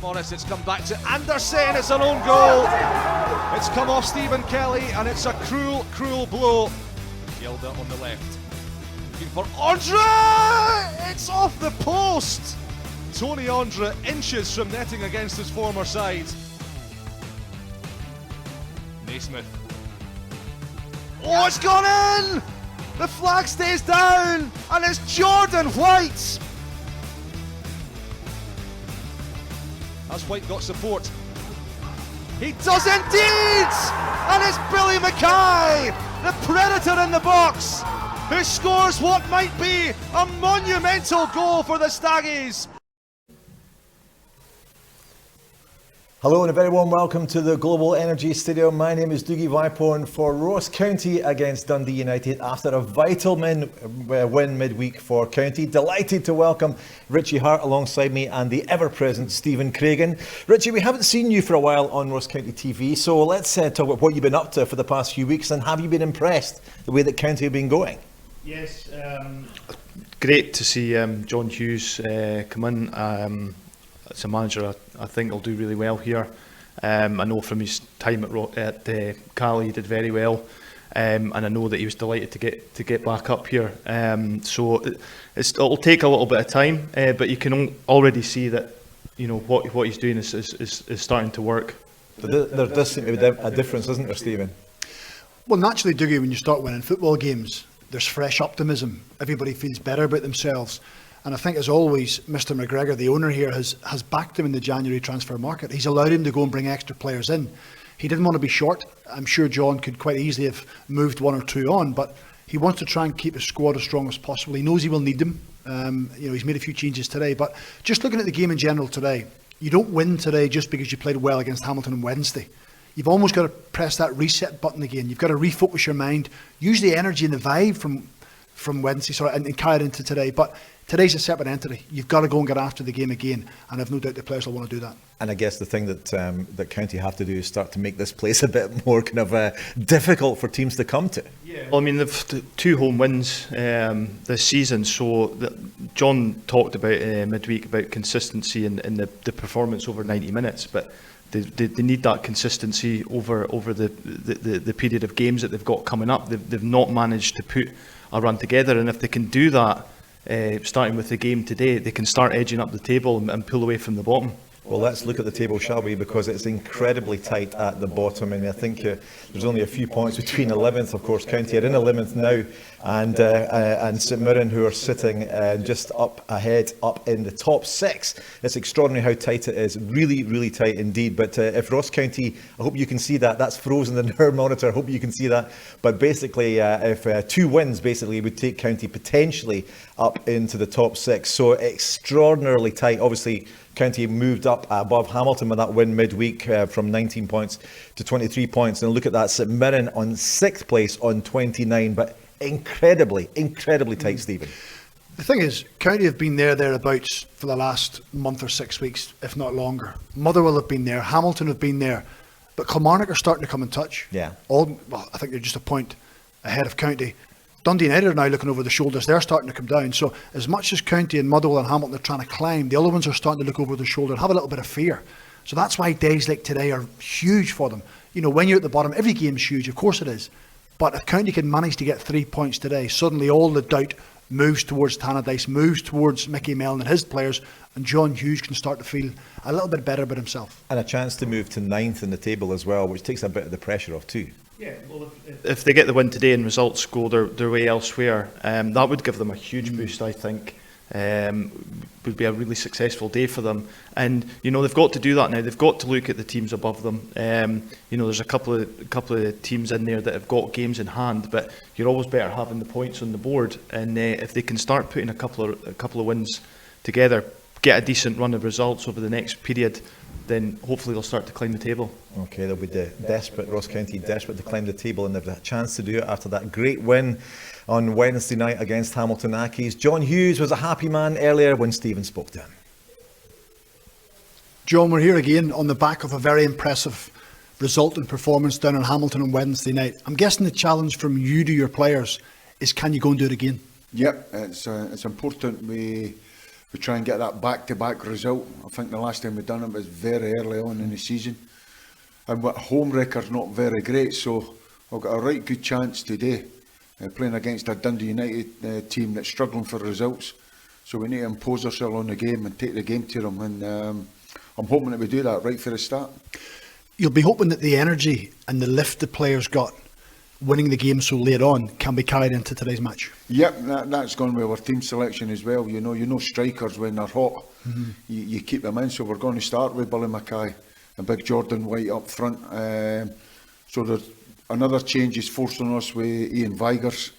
Morris. It's come back to Anderson. It's an own goal. It's come off Stephen Kelly, and it's a cruel, cruel blow. Gilda on the left. Looking for Andre! It's off the post. Tony Andre inches from netting against his former side. Naismith. Oh, it's gone in! The flag stays down, and it's Jordan White. Has White got support? He does indeed! And it's Billy Mackay, the predator in the box, who scores what might be a monumental goal for the Staggies. Hello and a very warm welcome to the Global Energy Stadium. My name is Dougie Vipond for Ross County against Dundee United after a vital win midweek for County. Delighted to welcome Richie Hart alongside me and the ever-present Stephen Craigan. Richie, we haven't seen you for a while on Ross County TV, so let's talk about what you've been up to for the past few weeks, and have you been impressed the way that County have been going? Yes, great to see John Hughes come in. As a manager, I think he'll do really well here. I know from his time at Cali he did very well, and I know that he was delighted to get back up here. So it'll take a little bit of time, but you can already see that what he's doing is starting to work. There does seem to be a difference, isn't there, Stephen? Well, naturally, Dougie, when you start winning football games, there's fresh optimism. Everybody feels better about themselves. And I think, as always, Mr. McGregor, the owner here, has backed him in the January transfer market. He's allowed him to go and bring extra players in. He didn't want to be short. I'm sure John could quite easily have moved one or two on, but he wants to try and keep his squad as strong as possible. He knows he will need them. He's made a few changes today. But just looking at the game in general today, you don't win today just because you played well against Hamilton on Wednesday. You've almost got to press that reset button again. You've got to refocus your mind, use the energy and the vibe from Wednesday and carry it into today. But today's a separate entity. You've got to go and get after the game again, and I've no doubt the players will want to do that. And I guess the thing that County have to do is start to make this place a bit more kind of difficult for teams to come to. Yeah. Well, I mean, they've 2 home wins this season. So John talked about midweek about consistency in the performance over 90 minutes, but they need that consistency over the period of games that they've got coming up. They've not managed to put a run together, and if they can do that, starting with the game today, they can start edging up the table and pull away from the bottom. Well, let's look at the table, shall we? Because it's incredibly tight at the bottom. I mean, I think there's only a few points between 11th, of course. County are in 11th now, and St Mirren, who are sitting just up ahead, up in the top 6. It's extraordinary how tight it is. Really, really tight indeed. But if Ross County, I hope you can see that. That's frozen in our monitor. I hope you can see that. But basically, if 2 wins basically would take County potentially up into the top 6. So extraordinarily tight. Obviously, County moved up above Hamilton with that win midweek from 19 points to 23 points. And look at that, St Mirren on 6th place on 29, but incredibly tight, Stephen. The thing is, County have been thereabouts for the last month or 6 weeks, if not longer. Motherwell have been there, Hamilton have been there, but Kilmarnock are starting to come in touch. Yeah. I think they're just a point ahead of County. Dundee United are now looking over the shoulders. They're starting to come down. So as much as County and Motherwell and Hamilton are trying to climb, the other ones are starting to look over their shoulder and have a little bit of fear. So that's why days like today are huge for them. When you're at the bottom, every game's huge, of course it is. But if County can manage to get 3 points today, suddenly all the doubt moves towards Tannadice, moves towards Mickey Mellon and his players, and John Hughes can start to feel a little bit better about himself. And a chance to move to 9th in the table as well, which takes a bit of the pressure off too. Yeah, well, if they get the win today and results go their way elsewhere, that would give them a huge boost, I think. Would be a really successful day for them. And, they've got to do that now. They've got to look at the teams above them. There's a couple of teams in there that have got games in hand, but you're always better having the points on the board. And if they can start putting a couple of wins together, get a decent run of results over the next period, then hopefully they'll start to climb the table. Okay, they'll be Ross County desperate to climb the table, and they've a chance to do it after that great win on Wednesday night against Hamilton Accies. John Hughes was a happy man earlier when Stephen spoke to him. John, we're here again on the back of a very impressive result and performance down in Hamilton on Wednesday night. I'm guessing the challenge from you to your players is, can you go and do it again? Yep, it's important we we try and get that back-to-back result. I think the last time we done it was very early on in the season. And our home record's not very great, so we've got a right good chance today, playing against a Dundee United team that's struggling for results. So we need to impose ourselves on the game and take the game to them. And I'm hoping that we do that right for the start. You'll be hoping that the energy and the lift the players got winning the game so late on can be carried into today's match. Yep, that's gone with our team selection as well. You know strikers when they're hot, you keep them in. So we're going to start with Billy Mackay and big Jordan White up front. So there's another change is forced on us with Ian Vigurs.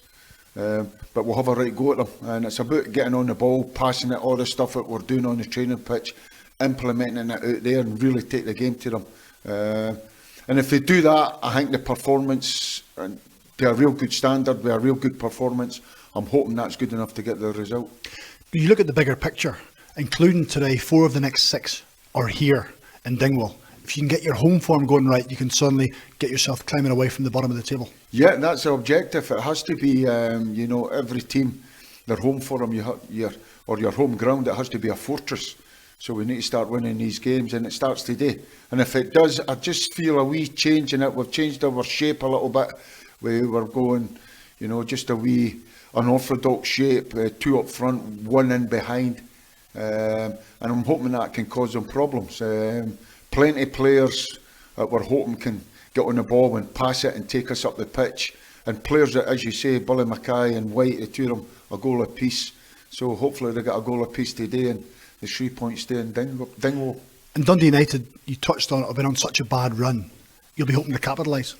But we'll have a right go at them. And it's about getting on the ball, passing it, all the stuff that we're doing on the training pitch, implementing it out there and really take the game to them. And if they do that, I think the performance, to a real good standard, with a real good performance, I'm hoping that's good enough to get the result. You look at the bigger picture, including today, 4 of the next 6 are here in Dingwall. If you can get your home form going right, you can suddenly get yourself climbing away from the bottom of the table. Yeah, that's the objective. It has to be, every team, their home form, your home ground, it has to be a fortress. So we need to start winning these games, and it starts today. And if it does, I just feel a wee change in it. We've changed our shape a little bit. We were going, just a wee unorthodox shape, 2 up front, 1 in behind. And I'm hoping that can cause them problems. Plenty of players that we're hoping can get on the ball and pass it and take us up the pitch. And players that, as you say, Billy Mackay and White, the 2 of them, a goal apiece. So hopefully they get a goal apiece today and the 3 points stay in Dingwall. And Dundee United, you touched on it, have been on such a bad run. You'll be hoping to capitalise.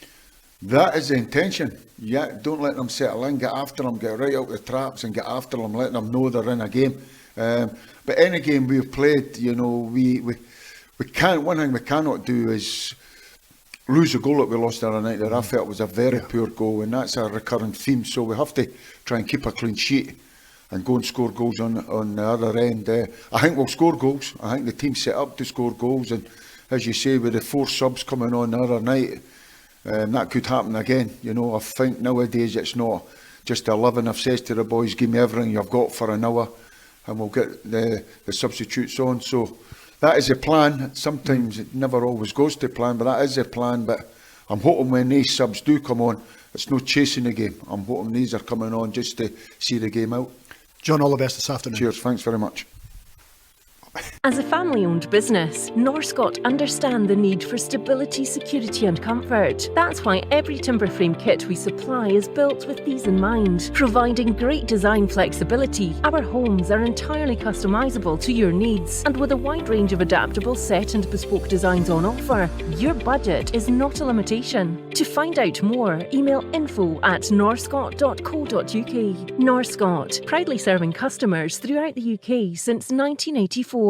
That is the intention. Yeah, don't let them settle in, get after them, get right out the traps and get after them, let them know they're in a game. But any game we've played, we can't, one thing we cannot do is lose a goal that we lost the other night that I felt was a very poor goal, and that's a recurrent theme. So we have to try and keep a clean sheet and go and score goals on the other end. I think we'll score goals. I think the team's set up to score goals, and as you say, with the 4 subs coming on the other night, that could happen again. I think nowadays it's not just 11. I've said to the boys, give me everything you've got for an hour and we'll get the substitutes on. So that is the plan. Sometimes it never always goes to plan, but that is the plan. But I'm hoping when these subs do come on, it's no chasing the game. I'm hoping these are coming on just to see the game out. John, all the best this afternoon. Cheers, thanks very much. As a family-owned business, Norscot understand the need for stability, security and comfort. That's why every timber frame kit we supply is built with these in mind. Providing great design flexibility, our homes are entirely customisable to your needs. And with a wide range of adaptable set and bespoke designs on offer, your budget is not a limitation. To find out more, email info@norscot.co.uk. Norscot, proudly serving customers throughout the UK since 1984.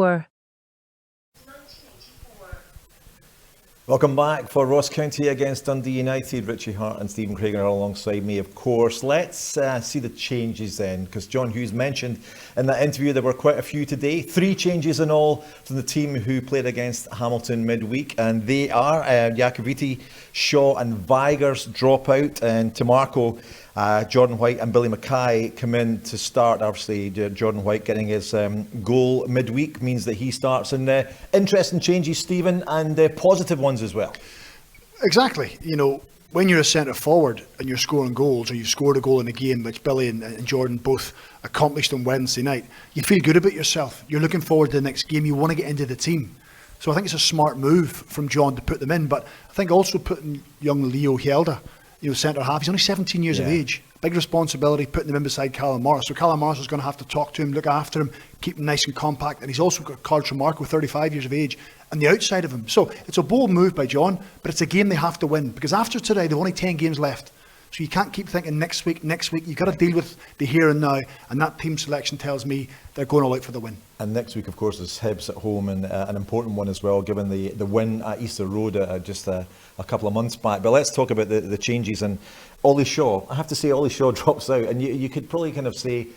Welcome back for Ross County against Dundee United. Richie, Hart and Stephen Craigan are alongside me, of course. Let's see the changes then, because John Hughes mentioned in that interview there were quite a few today. 3 changes in all from the team who played against Hamilton midweek, and they are Iacoviti, Shaw and Vigurs drop out, and Tamarco, Jordan White and Billy Mackay come in to start. Obviously, Jordan White getting his goal midweek means that he starts. And interesting changes, Stephen, and positive ones as well. Exactly. When you're a centre forward and you're scoring goals, or you've scored a goal in a game, which Billy and Jordan both accomplished on Wednesday night, you feel good about yourself. You're looking forward to the next game. You want to get into the team. So I think it's a smart move from John to put them in. But I think also putting young Leo Hjelde, centre half. He's only 17 years of age. Big responsibility putting him in beside Callum Morris. So Callum Morris is going to have to talk to him, look after him, keep him nice and compact. And he's also got Carl Tremarco, 35 years of age, and the outside of him. So it's a bold move by John, but it's a game they have to win. Because after today, they've only 10 games left. So you can't keep thinking next week. You've got to deal with the here and now. And that team selection tells me they're going all out for the win. And next week, of course, is Hibs at home, and an important one as well, given the win at Easter Road just a couple of months back. But let's talk about the changes. And Ollie Shaw, I have to say, Ollie Shaw drops out. And you could probably kind of say,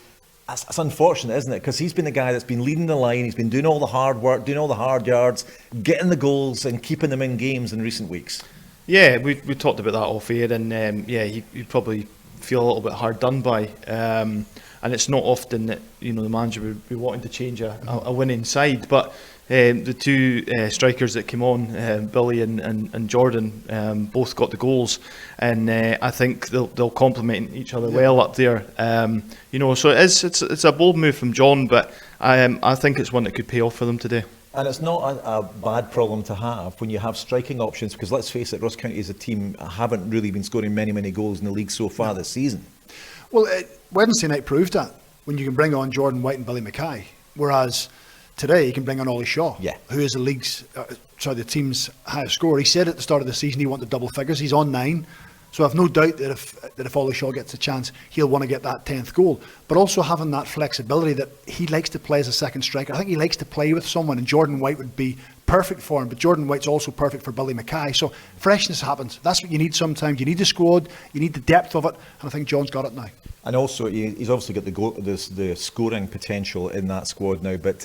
that's unfortunate, isn't it? Because he's been the guy that's been leading the line. He's been doing all the hard work, doing all the hard yards, getting the goals and keeping them in games in recent weeks. Yeah, we talked about that off air, and he probably feel a little bit hard done by. And it's not often that the manager would be wanting to change a winning side, but the two strikers that came on, Billy and Jordan, both got the goals, and I think they'll complement each other well up there. So it's a bold move from John, but I think it's one that could pay off for them today. And it's not a bad problem to have when you have striking options, because let's face it, Ross County as a team haven't really been scoring many goals in the league so far this season. Well, Wednesday night proved that, when you can bring on Jordan White and Billy Mackay, whereas today you can bring on Ollie Shaw, who is the team's highest scorer. He said at the start of the season he wanted double figures. He's on 9, so I've no doubt that if Ollie Shaw gets a chance, he'll want to get that 10th goal. But also having that flexibility that he likes to play as a second striker. I think he likes to play with someone, and Jordan White would be perfect for him, but Jordan White's also perfect for Billy Mackay. So freshness happens. That's what you need sometimes. You need the squad, you need the depth of it, and I think John's got it now. And also, he's obviously got the scoring potential in that squad now. But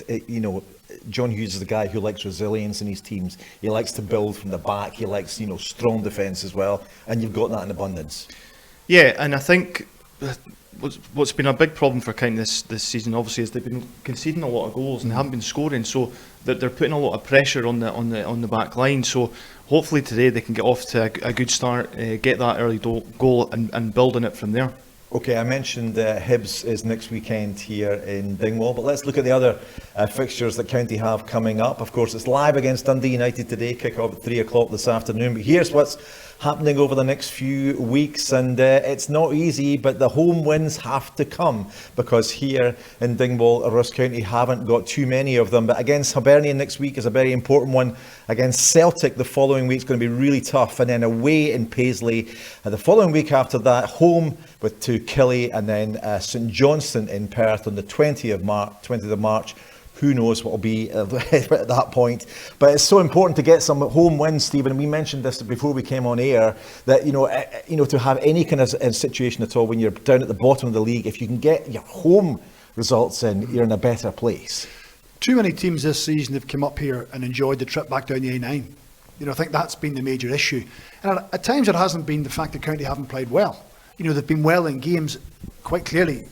John Hughes is the guy who likes resilience in his teams. He likes to build from the back. He likes strong defence as well. And you've got that in abundance. Yeah, and I think what's been a big problem for County this season, obviously, is they've been conceding a lot of goals and they haven't been scoring. So that they're putting a lot of pressure on the back line. So hopefully today they can get off to a good start, get that early goal and build on it from there. Okay, I mentioned Hibs is next weekend here in Dingwall, but let's look at the other fixtures that County have coming up. Of course, it's live against Dundee United today, kick off at 3 o'clock this afternoon. But here's what's happening over the next few weeks, and it's not easy, but the home wins have to come, because here in Dingwall, Ross County haven't got too many of them. But against Hibernian next week is a very important one. Against Celtic the following week is going to be really tough, and then away in Paisley the following week after that, home to Killie, and then St Johnstone in Perth on the 20th of March. Who knows what will be at that point. But it's so important to get some home wins, Stephen. We mentioned this before we came on air, that to have any kind of situation at all when you're down at the bottom of the league, if you can get your home results in, you're in a better place. Too many teams this season have come up here and enjoyed the trip back down the A9. I think that's been the major issue. And at times it hasn't been the fact that County haven't played well. They've been well in games, quite clearly.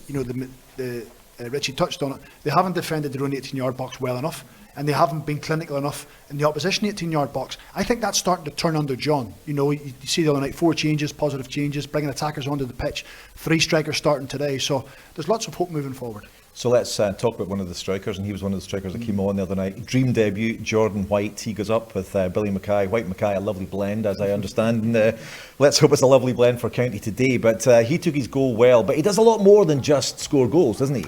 Richie touched on it. They haven't defended their own 18-yard box well enough, and they haven't been clinical enough in the opposition 18-yard box. I think that's starting to turn under John. You see the other night, 4 changes, positive changes, bringing attackers onto the pitch, 3 strikers starting today. So there's lots of hope moving forward. So let's talk about one of the strikers, and he was one of the strikers that came on the other night. Dream debut, Jordan White. He goes up with Billy Mackay. White Mackay, a lovely blend, as I understand. And, let's hope it's a lovely blend for County today. But he took his goal well. But he does a lot more than just score goals, doesn't he?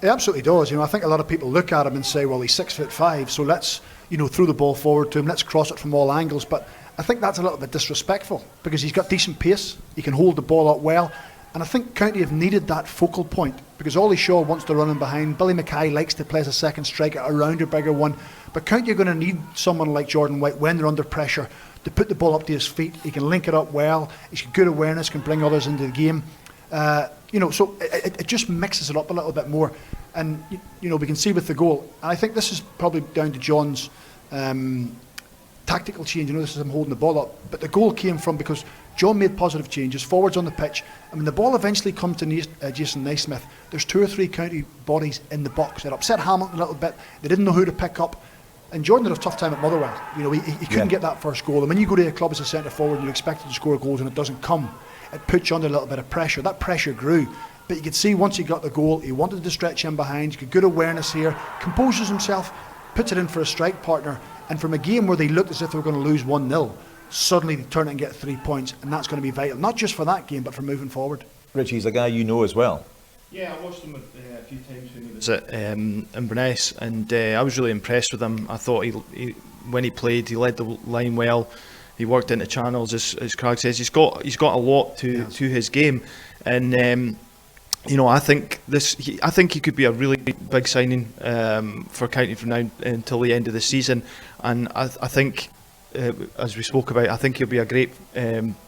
He absolutely does. I think a lot of people look at him and say, well, he's 6'5", so let's throw the ball forward to him. Let's cross it from all angles. But I think that's a little bit disrespectful, because he's got decent pace. He can hold the ball up well. And I think County have needed that focal point, because Ollie Shaw wants to run in behind. Billy Mackay likes to play as a second striker around a bigger one. But County are going to need someone like Jordan White when they're under pressure to put the ball up to his feet. He can link it up well. He's got good awareness, can bring others into the game. So it just mixes it up a little bit more. And, we can see with the goal. And I think this is probably down to John's tactical change. This is him holding the ball up. But the goal came from because John made positive changes, forwards on the pitch, and when the ball eventually comes to Jason Naismith, there's 2 or 3 County bodies in the box. It upset Hamilton a little bit. They didn't know who to pick up, and Jordan had a tough time at Motherwell. He couldn't get that first goal, and when you go to a club as a centre forward and you're expected to score goals and it doesn't come, it puts you under a little bit of pressure. That pressure grew, but you could see once he got the goal, he wanted to stretch in behind. He's got good awareness here, composes himself, puts it in for a strike partner, and from a game where they looked as if they were going to lose 1-0, suddenly they turn it and get 3 points, and that's going to be vital, not just for that game, but for moving forward. Richie, he's a guy you know as well. Yeah, I watched him a few times when he was at Inverness, and I was really impressed with him. I thought he when he played, he led the line well. He worked into channels, as Craig says. He's got a lot to his game, and I think he could be a really big signing for County from now until the end of the season, and I think as we spoke about, I think he'll be a great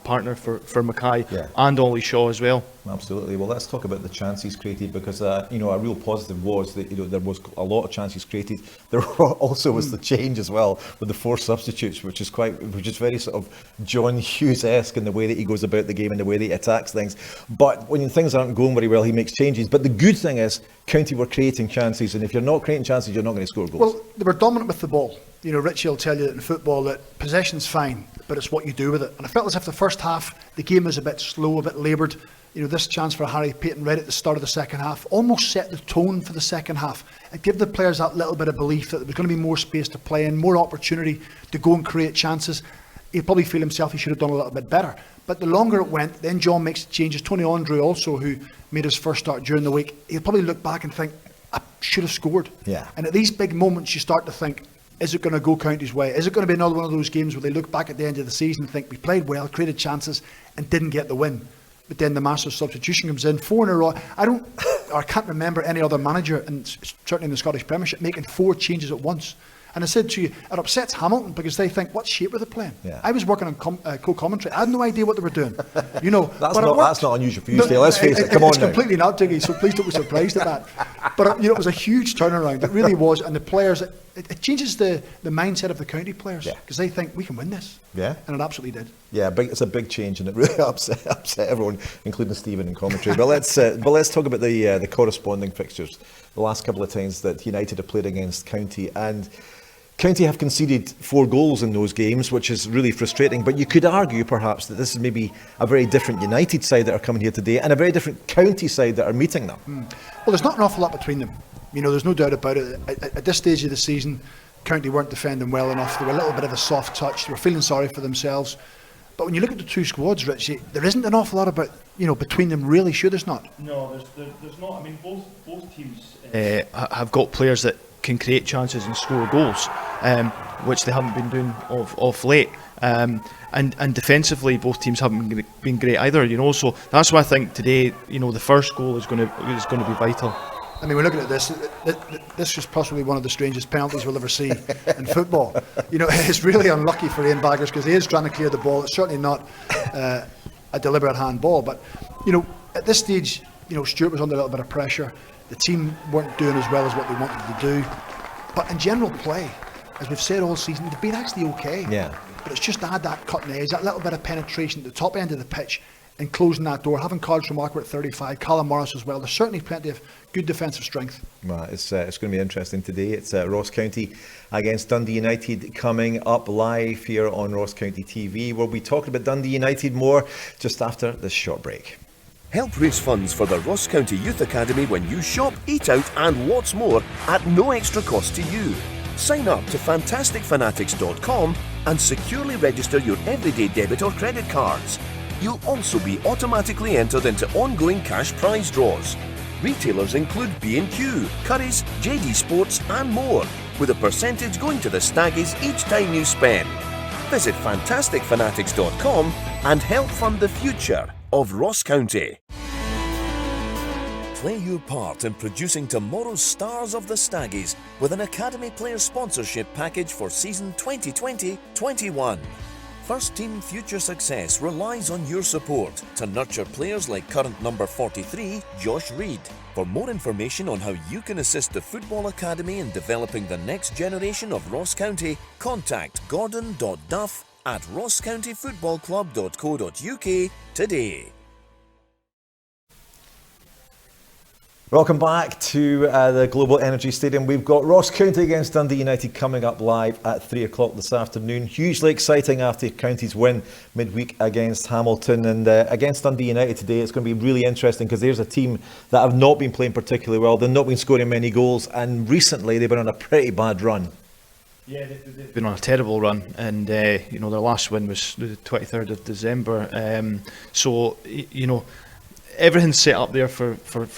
partner for Mackay Yeah. and Ollie Shaw as well. Absolutely. Well, let's talk about the chances created, because a real positive was that there was a lot of chances created. There also was the change as well with the 4 substitutes, which is very sort of John Hughes-esque in the way that he goes about the game and the way that he attacks things. But when things aren't going very well, he makes changes. But the good thing is, County were creating chances, and if you're not creating chances, you're not going to score goals. Well, they were dominant with the ball. Richie will tell you that in football that possession's fine, but it's what you do with it. And I felt as if the first half, the game was a bit slow, a bit laboured. This chance for Harry Payton right at the start of the second half almost set the tone for the second half. It gave the players that little bit of belief that there was going to be more space to play in, more opportunity to go and create chances. He'd probably feel himself he should have done a little bit better. But the longer it went, then John makes changes. Tony Andre also, who made his first start during the week, he'll probably look back and think, I should have scored. Yeah. And at these big moments, you start to think, is it going to go County's way? Is it going to be another one of those games where they look back at the end of the season and think, we played well, created chances, and didn't get the win? But then the massive substitution comes in, 4 in a row. I can't remember any other manager, and certainly in the Scottish Premiership, making 4 changes at once. And I said to you, it upsets Hamilton because they think, what shape are they playing? Yeah. I was working on co-commentary. I had no idea what they were doing. That's not unusual for you, Steve. Let's face it. Come on It's now. completely not, Dougie, so please don't be surprised at that. But it was a huge turnaround. It really was. And the players, it changes the mindset of the County players, because they think, we can win this. Yeah. And it absolutely did. Yeah, it's a big change, and it really upset everyone, including Stephen in commentary. But let's talk about the corresponding fixtures. The last couple of times that United have played against County, and County have conceded 4 goals in those games, which is really frustrating. But you could argue perhaps that this is maybe a very different United side that are coming here today, and a very different County side that are meeting them. Well, there's not an awful lot between them. There's no doubt about it. At this stage of the season, County weren't defending well enough. They were a little bit of a soft touch. They were feeling sorry for themselves. But when you look at the 2 squads, Richie, there isn't an awful lot about between them. Really, sure, there's not. No, there's not. I mean, both teams have got players that can create chances and score goals, which they haven't been doing of late. And defensively, both teams haven't been great either. So that's why I think today, the first goal is going to be vital. I mean, we're looking at this. This is possibly one of the strangest penalties we'll ever see in football. It's really unlucky for Ian Baggers because he is trying to clear the ball. It's certainly not a deliberate handball. But, at this stage, Stuart was under a little bit of pressure. The team weren't doing as well as what they wanted to do. But in general play, as we've said all season, they've been actually okay. Yeah. But it's just to add that cutting edge, that little bit of penetration at the top end of the pitch and closing that door, having cards from Marker at 35, Callum Morris as well. There's certainly plenty of good defensive strength. Well, it's going to be interesting today. It's Ross County against Dundee United coming up live here on Ross County TV. We'll be talking about Dundee United more just after this short break. Help raise funds for the Ross County Youth Academy when you shop, eat out and lots more at no extra cost to you. Sign up to fantasticfanatics.com and securely register your everyday debit or credit cards. You'll also be automatically entered into ongoing cash prize draws. Retailers include B&Q, Curry's, JD Sports and more, with a percentage going to the Staggies each time you spend. Visit fantasticfanatics.com and help fund the future of Ross County. Play your part in producing tomorrow's stars of the Staggies with an Academy Player Sponsorship package for season 2020-21. First team future success relies on your support to nurture players like current number 43, Josh Reid. For more information on how you can assist the Football Academy in developing the next generation of Ross County, contact gordon.duff@rosscountyfootballclub.co.uk today. Welcome back to the Global Energy Stadium. We've got Ross County against Dundee United coming up live at 3 o'clock this afternoon. Hugely exciting after County's win midweek against Hamilton, and against Dundee United today it's going to be really interesting because there's a team that have not been playing particularly well. They've not been scoring many goals, and recently they've been on a pretty bad run. Yeah, they've been on a terrible run, and their last win was the 23rd of December. Everything's set up there for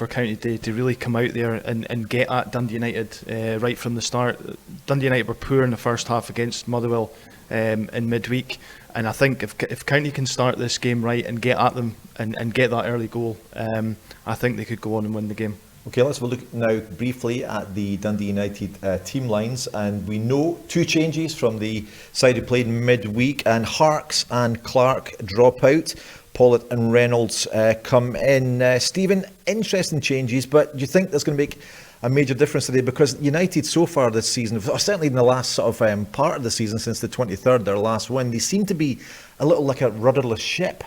County to really come out there and get at Dundee United right from the start. Dundee United were poor in the first half against Motherwell in midweek, and I think if County can start this game right and get at them and get that early goal, I think they could go on and win the game. Okay, let's have a look now briefly at the Dundee United team lines, and we know 2 changes from the side who played midweek, and Harks and Clark drop out. Pollitt and Reynolds come in. Stephen, interesting changes, but do you think that's going to make a major difference today? Because United so far this season, or certainly in the last sort of part of the season since the 23rd, their last win, they seem to be a little like a rudderless ship.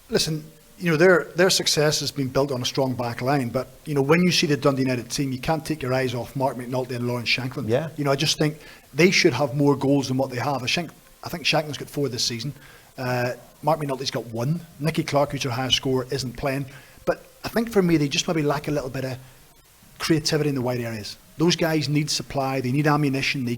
Listen, you know, their success has been built on a strong back line, but you know, when you see the Dundee United team, you can't take your eyes off Mark McNulty and Lawrence Shankland. Yeah. You know, I just think they should have more goals than what they have. I think Shankland's got 4 this season. Mark McNulty's got 1. Nicky Clark, who's their highest scorer, isn't playing. But I think for me, they just maybe lack a little bit of creativity in the wide areas. Those guys need supply, they need ammunition, they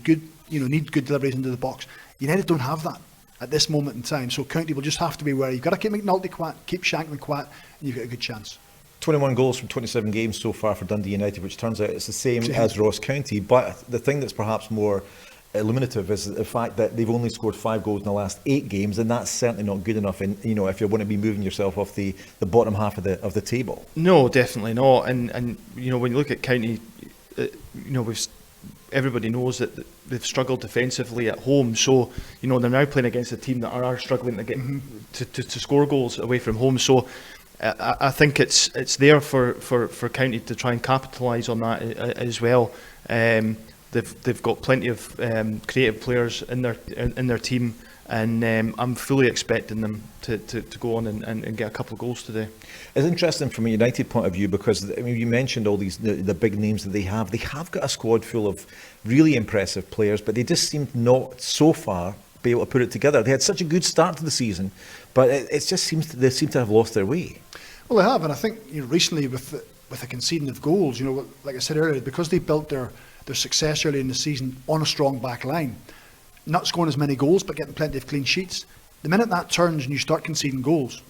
need good deliveries into the box. United don't have that at this moment in time, so County will just have to be wary. You've got to keep McNulty quiet, keep Shankland quiet, and you've got a good chance. 21 goals from 27 games so far for Dundee United, which turns out it's the same as Ross County. But the thing that's perhaps more illuminative is the fact that they've only scored 5 goals in the last 8 games, and that's certainly not good enough. And you know, if you want to be moving yourself off the bottom half of the table. No, definitely not. And you know, when you look at County, you know, everybody knows that they've struggled defensively at home. So you know, they're now playing against a team that are struggling to get to score goals away from home. So I think it's there for County to try and capitalise on that as well. They've got plenty of creative players in their team, and I'm fully expecting them to go on and get a couple of goals today. It's interesting from a United point of view, because I mean, you mentioned all these the big names that they have. They have got a squad full of really impressive players, but they just seem not so far be able to put it together. They had such a good start to the season, but it just seems they seem to have lost their way. Well, they have, and I think recently with the conceding of goals, like I said earlier, because they built their success early in the season on a strong back line, not scoring as many goals but getting plenty of clean sheets. The minute that turns and you start conceding goals,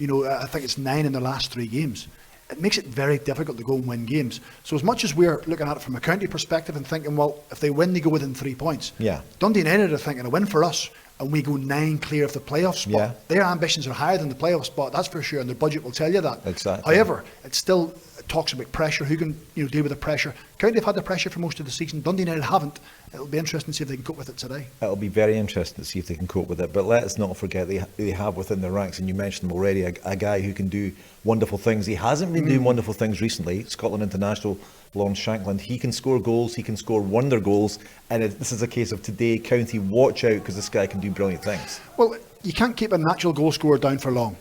I think it's 9 in the last 3 games. It makes it very difficult to go and win games. So as much as we're looking at it from a County perspective and thinking, well, if they win, they go within 3 points. Yeah. Dundee United are thinking a win for us, and we go 9 clear of the playoff spot. Yeah. Their ambitions are higher than the playoff spot, that's for sure, and their budget will tell you that. Exactly. However, it still talks about pressure. Who can deal with the pressure? County have had the pressure for most of the season. Dundee United haven't. It'll be interesting to see if they can cope with it today. It'll be very interesting to see if they can cope with it. But let us not forget they have within their ranks, and you mentioned them already, a guy who can do wonderful things. He hasn't been doing wonderful things recently. Scotland international Lawrence Shankland. He can score goals. He can score wonder goals. And this is a case of today, County, watch out, because this guy can do brilliant things. Well, you can't keep a natural goal scorer down for long.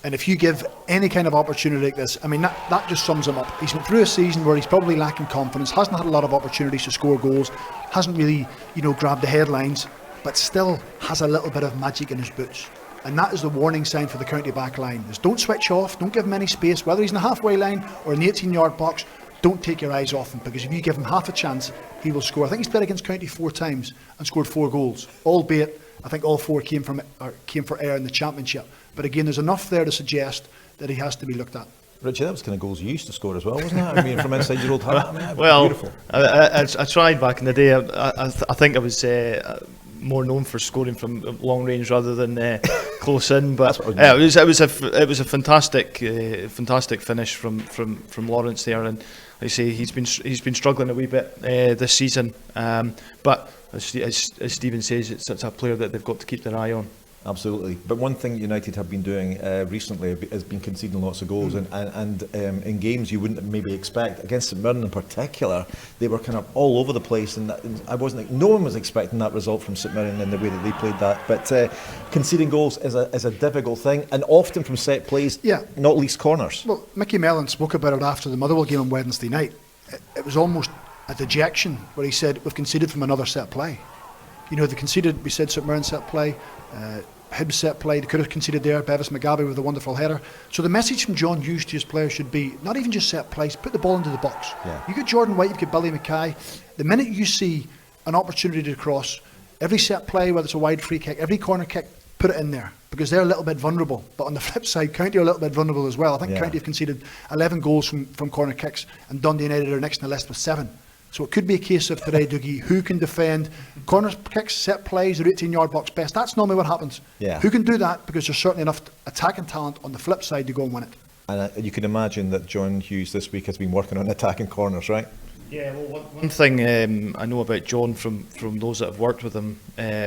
And if you give any kind of opportunity like this, I mean, that just sums him up. He's been through a season where he's probably lacking confidence, hasn't had a lot of opportunities to score goals, hasn't really, grabbed the headlines, but still has a little bit of magic in his boots. And that is the warning sign for the County back line. Is don't switch off, don't give him any space, whether he's in the halfway line or in the 18-yard box, don't take your eyes off him, because if you give him half a chance, he will score. I think he's played against County 4 times and scored 4 goals, albeit I think all 4 came for air in the Championship. But again, there's enough there to suggest that he has to be looked at. Richie, that was kind of goals you used to score as well, wasn't it? I mean, from inside your old hat. I mean, well, beautiful. I tried back in the day. I think I was more known for scoring from long range rather than close in. But it was a fantastic finish from Lawrence there, and like I say, he's been struggling a wee bit this season. But as Stephen says, it's a player that they've got to keep their eye on. Absolutely. But one thing United have been doing recently has been conceding lots of goals, and in games you wouldn't maybe expect. Against St Mirren in particular, they were kind of all over the place, and no one was expecting that result from St Mirren in the way that they played that. But conceding goals is a difficult thing, and often from set plays, not least corners. Well, Mickey Mellon spoke about it after the Motherwell game on Wednesday night. It was almost a dejection where he said, we've conceded from another set play. They conceded, we said St Mirren set play, Hibs set play, they could have conceded there, Bevis Mugabe with a wonderful header. So the message from John Hughes to his players should be, not even just set plays, put the ball into the box. Yeah. You get Jordan White, you've got Billy Mackay. The minute you see an opportunity to cross, every set play, whether it's a wide free kick, every corner kick, put it in there, because they're a little bit vulnerable. But on the flip side, County are a little bit vulnerable as well. I think County have conceded 11 goals from corner kicks, and Dundee United are next in the list with 7. So it could be a case of today, Dougie, who can defend corner kicks, set plays, or 18-yard box best. That's normally what happens. Yeah. Who can do that? Because there's certainly enough attacking talent on the flip side to go and win it. And you can imagine that John Hughes this week has been working on attacking corners, right? Yeah, well, one thing I know about John from those that have worked with him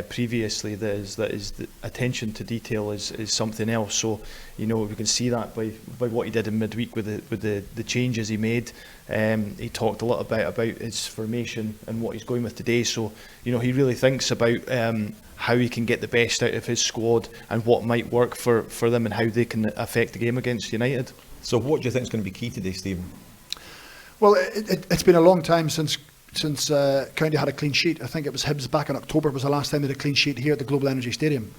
previously, that is the attention to detail is something else. So, you know, we can see that by what he did in midweek with the changes he made. He talked a lot about his formation and what he's going with today. So, you know, he really thinks about how he can get the best out of his squad and what might work for them and how they can affect the game against United. So what do you think is going to be key today, Stephen? Well, it's been a long time since County had a clean sheet. I think it was Hibs back in October was the last time they had a clean sheet here at the Global Energy Stadium.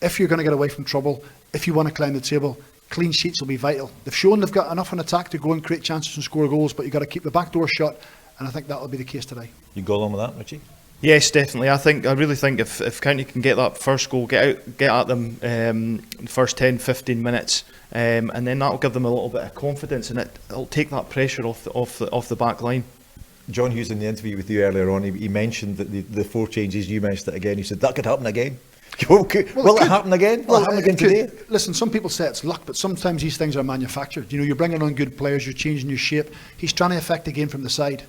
If you're going to get away from trouble, if you want to climb the table, clean sheets will be vital. They've shown they've got enough in attack to go and create chances and score goals, but you've got to keep the back door shut, and I think that will be the case today. You go along with that, Richie? Yes, definitely. I really think if County can get that first goal, get at them the first 10-15 minutes, and then that'll give them a little bit of confidence, and it'll take that pressure off the back line. John Hughes, in the interview with you earlier on, he mentioned that the 4 changes, you mentioned it again. He said that could happen again. Will it happen again? Will it happen again today? Listen, some people say it's luck, but sometimes these things are manufactured. You know, you're bringing on good players, you're changing your shape. He's trying to affect the game from the side.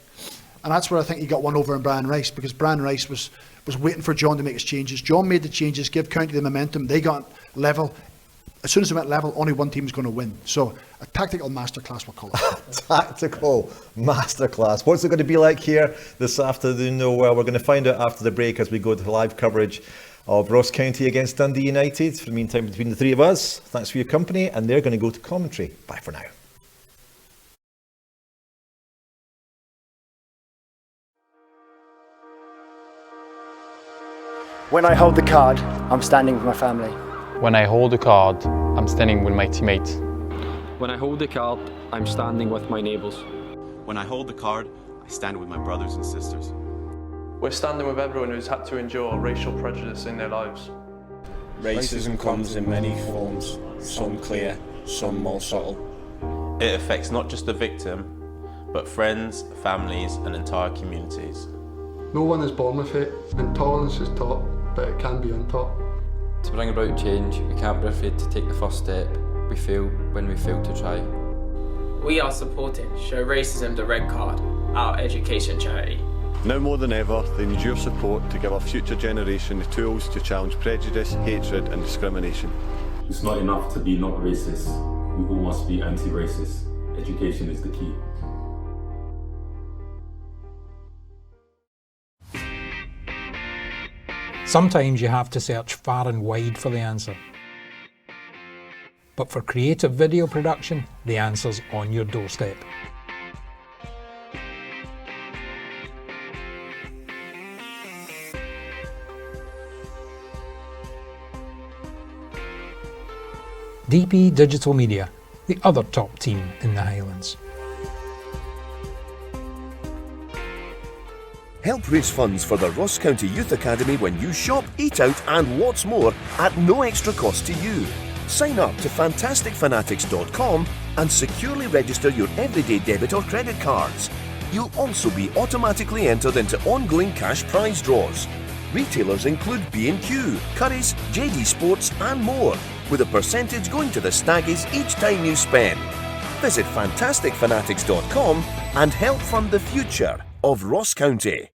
And that's where I think he got one over in Brian Rice, because Brian Rice was waiting for John to make his changes. John made the changes, give County the momentum. They got level. As soon as they went level, only one team is going to win. So a tactical masterclass, we'll call it. Tactical masterclass. What's it going to be like here this afternoon? No, well, we're going to find out after the break as we go to live coverage of Ross County against Dundee United. For the meantime, between the three of us, thanks for your company, and they're going to go to commentary. Bye for now. When I hold the card, I'm standing with my family. When I hold the card, I'm standing with my teammates. When I hold the card, I'm standing with my neighbours. When I hold the card, I stand with my brothers and sisters. We're standing with everyone who's had to endure racial prejudice in their lives. Racism comes in many forms, some clear, some more subtle. It affects not just the victim, but friends, families, and entire communities. No one is born with it, and tolerance is taught, but it can be untaught. To bring about change, we can't be afraid to take the first step. We fail when we fail to try. We are supporting Show Racism the Red Card, our education charity. Now more than ever, they need your support to give our future generation the tools to challenge prejudice, hatred and discrimination. It's not enough to be not racist. We all must be anti-racist. Education is the key. Sometimes you have to search far and wide for the answer. But for creative video production, the answer's on your doorstep. DP Digital Media, the other top team in the Highlands. Help raise funds for the Ross County Youth Academy when you shop, eat out and what's more at no extra cost to you. Sign up to fantasticfanatics.com and securely register your everyday debit or credit cards. You'll also be automatically entered into ongoing cash prize draws. Retailers include B&Q, Curry's, JD Sports and more, with a percentage going to the Staggies each time you spend. Visit fantasticfanatics.com and help fund the future of Ross County.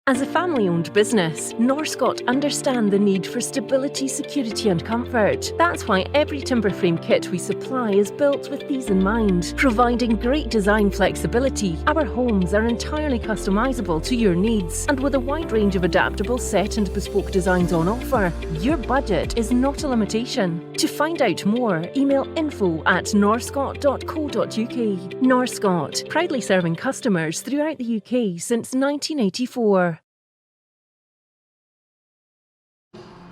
As a family-owned business, Norscot understand the need for stability, security and comfort. That's why every timber frame kit we supply is built with these in mind. Providing great design flexibility, our homes are entirely customisable to your needs. And with a wide range of adaptable set and bespoke designs on offer, your budget is not a limitation. To find out more, email info@norscot.co.uk. Norscot, proudly serving customers throughout the UK since 1984.